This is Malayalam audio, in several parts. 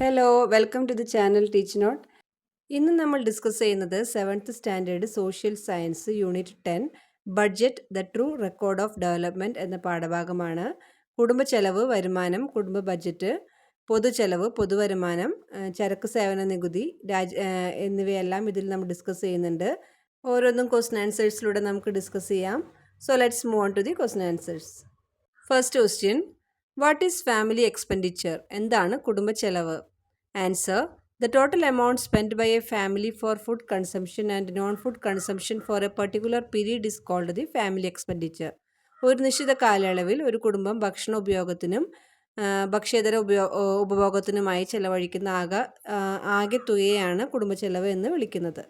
Hello welcome to the channel teach note. ഇന്ന് നമ്മൾ ഡിസ്കസ് ചെയ്യുന്നത് 7th standard social science unit 10 budget the true record of development എന്ന പാഠഭാഗമാണ്. കുടുംബ ചെലവ്, വരുമാനം, കുടുംബ ബഡ്ജറ്റ്, പൊതുചെലവ്, പൊതുവരുമാനം, ചരക്ക് സേവന നികുതി എന്നിവയെല്ലാം ഇതിൽ നമ്മൾ ഡിസ്കസ് ചെയ്യുന്നുണ്ട്. ഓരോന്നും ക്വസ്റ്റ്യൻ ആൻസേഴ്സിലൂടെ നമുക്ക് ഡിസ്കസ് ചെയ്യാം. So let's move on to the question answers. First question, what is family expenditure? എന്താണ് കുടുംബ ചെലവ്? Answer, the total amount spent by a family for food consumption and non-food consumption for a particular period is called the family expenditure. ഒരു നിശ്ചിത കാലയളവിൽ ഒരു കുടുംബം ഭക്ഷണ ഉപയോഗത്തിനും ഭക്ഷ്യേതര ഉപഭോഗത്തിനുമായി ചെലവഴിക്കുന്ന ആകെ തുകയാണ് കുടുംബച്ചെലവ് എന്ന് വിളിക്കുന്നത്.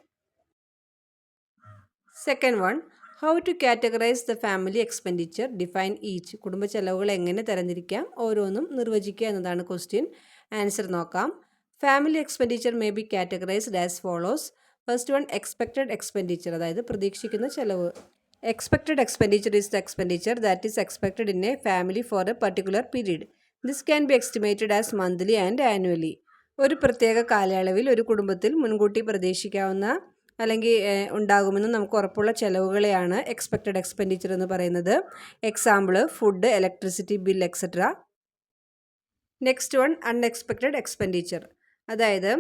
Second one, how to categorise the family expenditure, define each. കുടുംബ ചെലവുകൾ എങ്ങനെ തരംതിരിക്കാം, ഓരോന്നും നിർവചിക്കുക എന്നതാണ് ക്വസ്റ്റ്യൻ. ആൻസർ നോക്കാം. Family expenditure may be categorised as follows. First one, expected expenditure, അതായത് പ്രതീക്ഷിക്കുന്ന ചെലവ്. Expected expenditure is the expenditure that is expected in a family for a particular period. This can be estimated as monthly and annually. ഒരു പ്രത്യേക കാലയളവിൽ ഒരു കുടുംബത്തിൽ മുൻകൂട്ടി പ്രതീക്ഷിക്കാവുന്ന അല്ലെങ്കിൽ ഉണ്ടാകുമെന്ന് നമുക്ക് ഉറപ്പുള്ള ചെലവുകളെയാണ് എക്സ്പെക്റ്റഡ് എക്സ്പെൻഡിച്ചർ എന്ന് പറയുന്നത്. Example, food, electricity bill etcetera. Next one, unexpected expenditure, അതായത്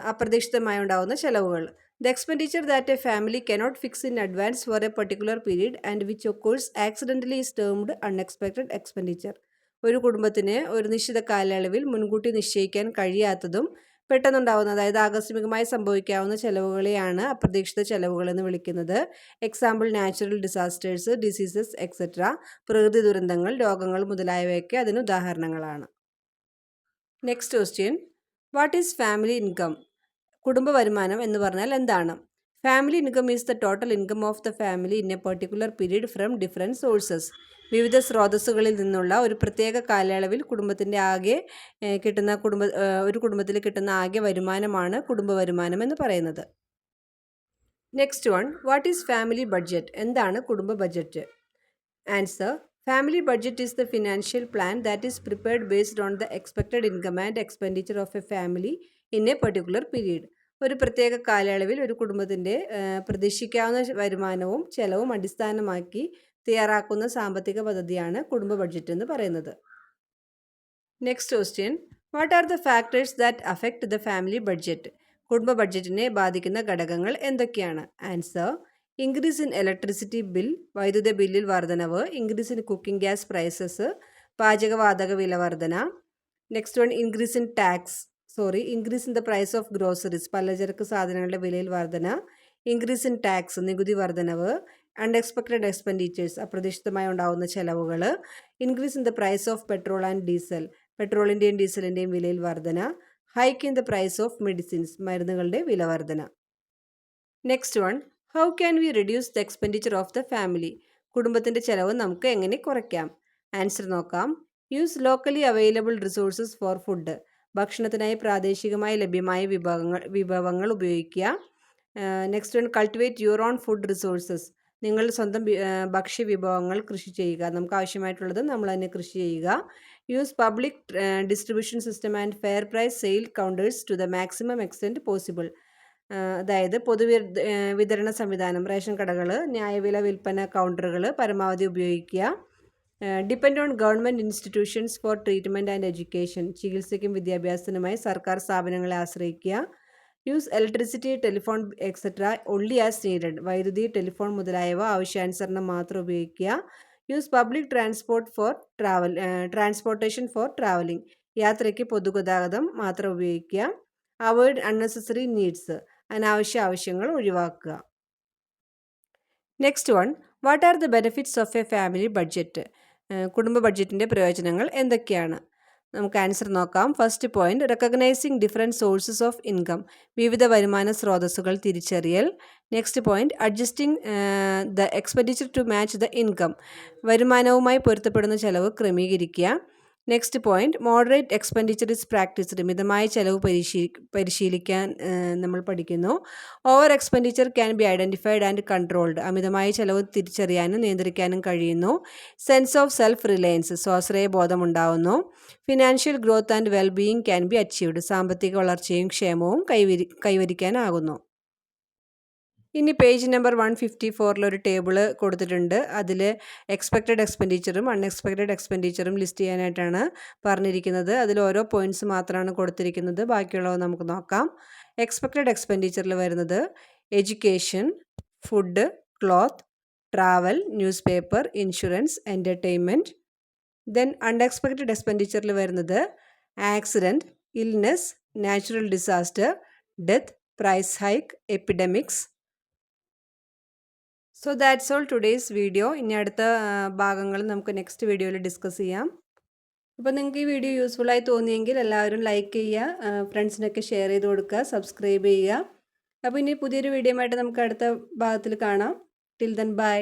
അപ്രതീക്ഷിതമായി ഉണ്ടാകുന്ന ചെലവുകൾ. The expenditure that A family cannot fix in advance four a particular period and which occurs accidentally is termed unexpected expenditure. ഒരു കുടുംബത്തിന് ഒരു നിശ്ചിത കാലയളവിൽ മുൻകൂട്ടി നിശ്ചയിക്കാൻ കഴിയാത്തതും പെട്ടെന്നുണ്ടാകുന്ന, അതായത് ആകസ്മികമായി സംഭവിക്കാവുന്ന ചെലവുകളെയാണ് അപ്രതീക്ഷിത ചെലവുകൾ എന്ന് വിളിക്കുന്നത്. Example, natural disasters, diseases etcetera. പ്രകൃതി ദുരന്തങ്ങൾ, രോഗങ്ങൾ മുതലായവയൊക്കെ അതിന് ഉദാഹരണങ്ങളാണ്. Next question, what is family income? കുടുംബ വരുമാനം എന്ന് പറഞ്ഞാൽ എന്താണ്? Family income is the total income of the family in A particular period from different sources. വിവിധ സ്രോതസ്സുകളിൽ നിന്നുള്ള ഒരു പ്രത്യേക കാലയളവിൽ കുടുംബത്തിൻ്റെ ആകെ കിട്ടുന്ന ഒരു കുടുംബത്തിൽ കിട്ടുന്ന ആകെ വരുമാനമാണ് കുടുംബ വരുമാനം എന്ന് പറയുന്നത്. Next one, what is family budget? എന്താണ് കുടുംബ budget? Answer, family budget is the financial plan that is prepared based on the expected income and expenditure of a family in a particular period. ഒരു പ്രത്യേക കാലയളവിൽ ഒരു കുടുംബത്തിൻ്റെ പ്രതീക്ഷിക്കാവുന്ന വരുമാനവും ചെലവും അടിസ്ഥാനമാക്കി തയ്യാറാക്കുന്ന സാമ്പത്തിക പദ്ധതിയാണ് കുടുംബ ബഡ്ജറ്റ് എന്ന് പറയുന്നത്. Next question, what are the factors that affect the family budget? കുടുംബ ബഡ്ജറ്റിനെ ബാധിക്കുന്ന ഘടകങ്ങൾ എന്തൊക്കെയാണ്? Answer, increase in electricity bill, വൈദ്യുത ബില്ലിൽ വർധനവ്. Increase in cooking gas prices, പാചകവാതക വില വർധന. Next one, increase in the price of groceries, പലചരക്ക് സാധനങ്ങളുടെ വിലയിൽ വർധന. ഇൻക്രീസ് ഇൻ ടാക്സ്, നികുതി വർധനവ്. അൺഎക്സ്പെക്റ്റഡ് എക്സ്പെൻഡിച്ചേഴ്സ്, അപ്രതീക്ഷിതമായി ഉണ്ടാകുന്ന ചെലവുകൾ. Increase in the price of petrol and diesel, പെട്രോളിൻ്റെയും ഡീസലിൻ്റെയും വിലയിൽ വർധന. Hike in the price of medicines, മരുന്നുകളുടെ വില വർധന. Next one, how can we reduce the expenditure of the family? കുടുംബത്തിൻ്റെ ചെലവ് നമുക്ക് എങ്ങനെ കുറയ്ക്കാം? ആൻസർ നോക്കാം. Use locally available resources for food, ഭക്ഷണത്തിനായി പ്രാദേശികമായി ലഭ്യമായ വിഭവങ്ങൾ ഉപയോഗിക്കുക. Next one, cultivate your own food resources, നിങ്ങൾ സ്വന്തം ഭക്ഷ്യ വിഭവങ്ങൾ കൃഷി ചെയ്യുക, നമുക്ക് ആവശ്യമായിട്ടുള്ളത് നമ്മൾ തന്നെ കൃഷി ചെയ്യുക. Use public distribution system and fair price sale counters to the maximum extent possible, അതായത് വിതരണ സംവിധാനം, റേഷൻ കടകൾ, ന്യായവില വിൽപ്പന കൗണ്ടറുകൾ പരമാവധി ഉപയോഗിക്കുക. Depend on government institutions for treatment and education, ചികിത്സയ്ക്കും വിദ്യാഭ്യാസത്തിനുമായി സർക്കാർ സ്ഥാപനങ്ങളെ ആശ്രയിക്കുക. Use electricity, telephone etcetera only as needed, വൈദ്യുതി, ടെലിഫോൺ മുതലായവ ആവശ്യാനുസരണം മാത്രം ഉപയോഗിക്കുക. Use public transportation for travelling, യാത്രയ്ക്ക് പൊതുഗതാഗതം മാത്രം ഉപയോഗിക്കുക. അവോയ്ഡ് അൺനെസസറി നീഡ്സ്, അനാവശ്യ ആവശ്യങ്ങൾ ഒഴിവാക്കുക. Next one, what are the benefits of a family budget? കുടുംബ ബഡ്ജറ്റിൻ്റെ പ്രയോജനങ്ങൾ എന്തൊക്കെയാണ്? നമുക്ക് ആൻസർ നോക്കാം. First point, recognising different sources of income, വിവിധ വരുമാന സ്രോതസ്സുകൾ തിരിച്ചറിയൽ. Next point, adjusting the expenditure to match the income, വരുമാനവുമായി പൊരുത്തപ്പെടുന്ന ചെലവ് ക്രമീകരിക്കുക. Next point, moderate expenditure is practised. മിതമായ ചെലവ് പരിശീലിക്കാൻ നമ്മൾ പഠിക്കുന്നു. Over expenditure can be identified and controlled. അമിതമായ ചെലവ് തിരിച്ചറിയാനും നിയന്ത്രിക്കാനും കഴിയുന്നു. സെൻസ് ഓഫ് സെൽഫ് റിലയൻസ്, സ്വാശ്രയ ബോധം ഉണ്ടാവുന്നു. Financial growth and wellbeing can be achieved. സാമ്പത്തിക വളർച്ചയും ക്ഷേമവും കൈവരിക്കാനാകുന്നു. ഇനി പേജ് നമ്പർ 154 ഒരു ടേബിൾ കൊടുത്തിട്ടുണ്ട്. അതിൽ എക്സ്പെക്റ്റഡ് എക്സ്പെൻഡിച്ചറും അൺഎക്സ്പെക്റ്റഡ് എക്സ്പെൻഡിച്ചറും ലിസ്റ്റ് ചെയ്യാനായിട്ടാണ് പറഞ്ഞിരിക്കുന്നത്. അതിൽ ഓരോ പോയിൻറ്റ്സ് മാത്രമാണ് കൊടുത്തിരിക്കുന്നത്. ബാക്കിയുള്ളവ നമുക്ക് നോക്കാം. എക്സ്പെക്റ്റഡ് എക്സ്പെൻഡിച്ചറിൽ വരുന്നത് education, food, cloth, travel, newspaper, insurance, entertainment. Then unexpected എക്സ്പെൻഡിച്ചറിൽ വരുന്നത് accident, illness, natural disaster, death, price hike, epidemics. So that's all today's video. ഇനി അടുത്ത ഭാഗങ്ങൾ നമുക്ക് നെക്സ്റ്റ് വീഡിയോയിൽ ഡിസ്കസ് ചെയ്യാം. അപ്പോൾ നിങ്ങൾക്ക് ഈ വീഡിയോ യൂസ്ഫുള്ളായി തോന്നിയെങ്കിൽ എല്ലാവരും ലൈക്ക് ചെയ്യുക, ഫ്രണ്ട്സിനൊക്കെ ഷെയർ ചെയ്ത് കൊടുക്കുക, സബ്സ്ക്രൈബ് ചെയ്യുക. അപ്പോൾ ഇനി പുതിയൊരു വീഡിയോ ആയിട്ട് നമുക്ക് അടുത്ത ഭാഗത്തിൽ കാണാം. Till then bye.